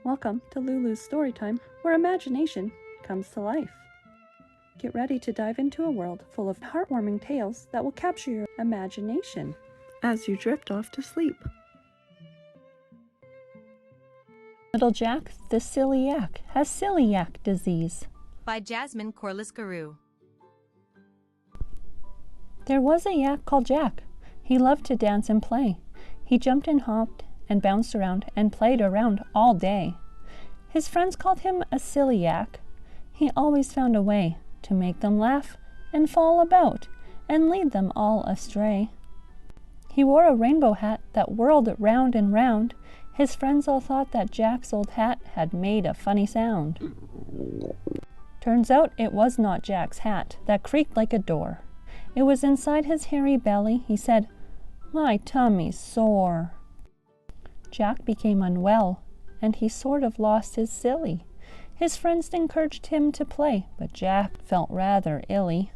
Welcome to Lulu's Storytime, where imagination comes to life. Get ready to dive into a world full of heartwarming tales that will capture your imagination as you drift off to sleep. Little Jack, the SILLY-YAK, has SILLY-YAK disease. By Jasmin Quarless-Carew. There was a yak called Jack. He loved to dance and play. He jumped and hopped and bounced around and played around all day. His friends called him a silly yak. He always found a way to make them laugh and fall about and lead them all astray. He wore a rainbow hat that whirled round and round. His friends all thought that Jack's old hat had made a funny sound. Turns out it was not Jack's hat that creaked like a door. It was inside his hairy belly. He said, "My tummy's sore." Jack became unwell, and he sort of lost his silly. His friends encouraged him to play, but Jack felt rather illy.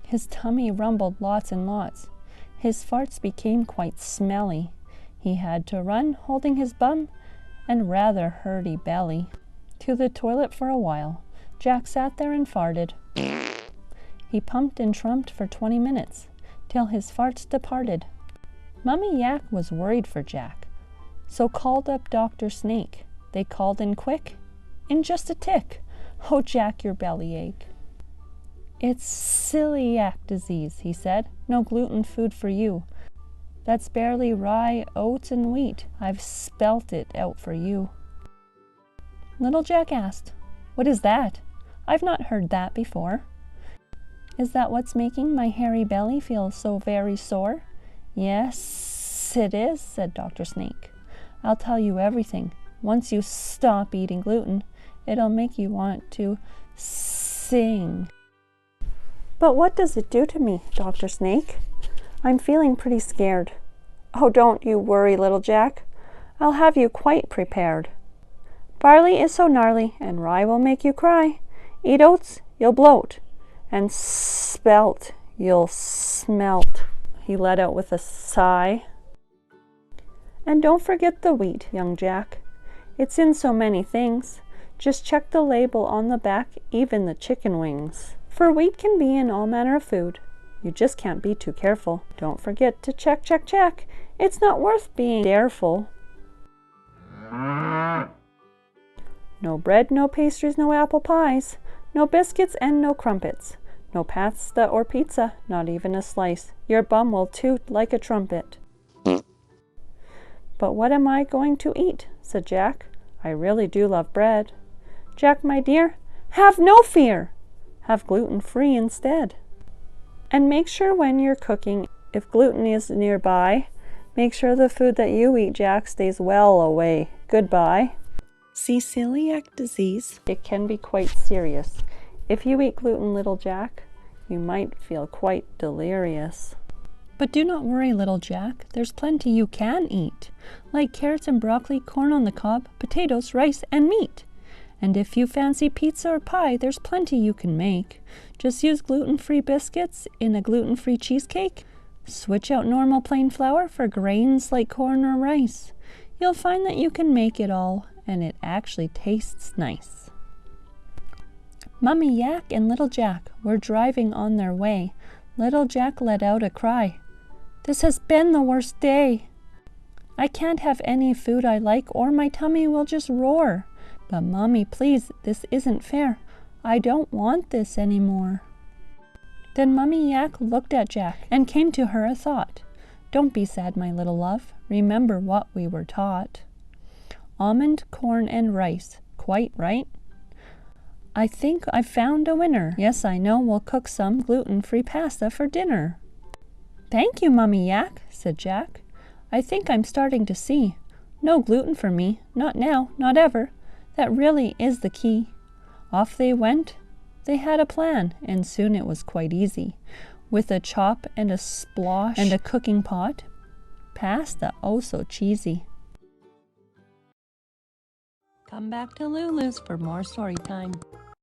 His tummy rumbled lots and lots. His farts became quite smelly. He had to run, holding his bum and rather hurdy belly, to the toilet for a while. Jack sat there and farted. He pumped and trumped for 20 minutes, till his farts departed. Mummy Yak was worried for Jack, so called up Dr. Snake. They called in quick, in just a tick. "Oh, Jack, your belly ache." "It's SILLY-YAK disease," he said. "No gluten food for you. That's barely rye, oats, and wheat. I've spelt it out for you." Little Jack asked, "What is that? I've not heard that before." "Is that what's making my hairy belly feel so very sore?" "Yes, it is," said Dr. Snake. "I'll tell you everything. Once you stop eating gluten, it'll make you want to sing." "But what does it do to me, Dr. Snake? I'm feeling pretty scared." "Oh, don't you worry, little Jack. I'll have you quite prepared. Barley is so gnarly, and rye will make you cry. Eat oats, you'll bloat, and spelt, you'll smelt." He let out with a sigh. "And don't forget the wheat, young Jack. It's in so many things. Just check the label on the back, even the chicken wings. For wheat can be in all manner of food. You just can't be too careful. Don't forget to check, check, check. It's not worth being dareful. No bread, no pastries, no apple pies, no biscuits and no crumpets, no pasta or pizza, not even a slice. Your bum will toot like a trumpet." "But what am I going to eat?" said Jack. "I really do love bread." "Jack, my dear, have no fear. Have gluten-free instead. And make sure when you're cooking, if gluten is nearby, make sure the food that you eat, Jack, stays well away. Goodbye." See celiac disease? It can be quite serious. If you eat gluten, little Jack, you might feel quite delirious. But do not worry, little Jack. There's plenty you can eat, like carrots and broccoli, corn on the cob, potatoes, rice, and meat. And if you fancy pizza or pie, there's plenty you can make. Just use gluten-free biscuits in a gluten-free cheesecake. Switch out normal plain flour for grains like corn or rice. You'll find that you can make it all, and it actually tastes nice. Mummy Yak and Little Jack were driving on their way. Little Jack let out a cry. "This has been the worst day. I can't have any food I like, or my tummy will just roar. But Mommy, please, this isn't fair. I don't want this anymore." Then Mummy Yak looked at Jack, and came to her a thought. "Don't be sad, my little love. Remember what we were taught. Almond, corn, and rice. Quite right? I think I've found a winner. Yes, I know we'll cook some gluten-free pasta for dinner." "Thank you, Mummy Yak," said Jack. "I think I'm starting to see. No gluten for me. Not now, not ever. That really is the key." Off they went. They had a plan, and soon it was quite easy. With a chop and a splosh and a cooking pot, pasta oh so cheesy. Come back to Lulu's for more story time.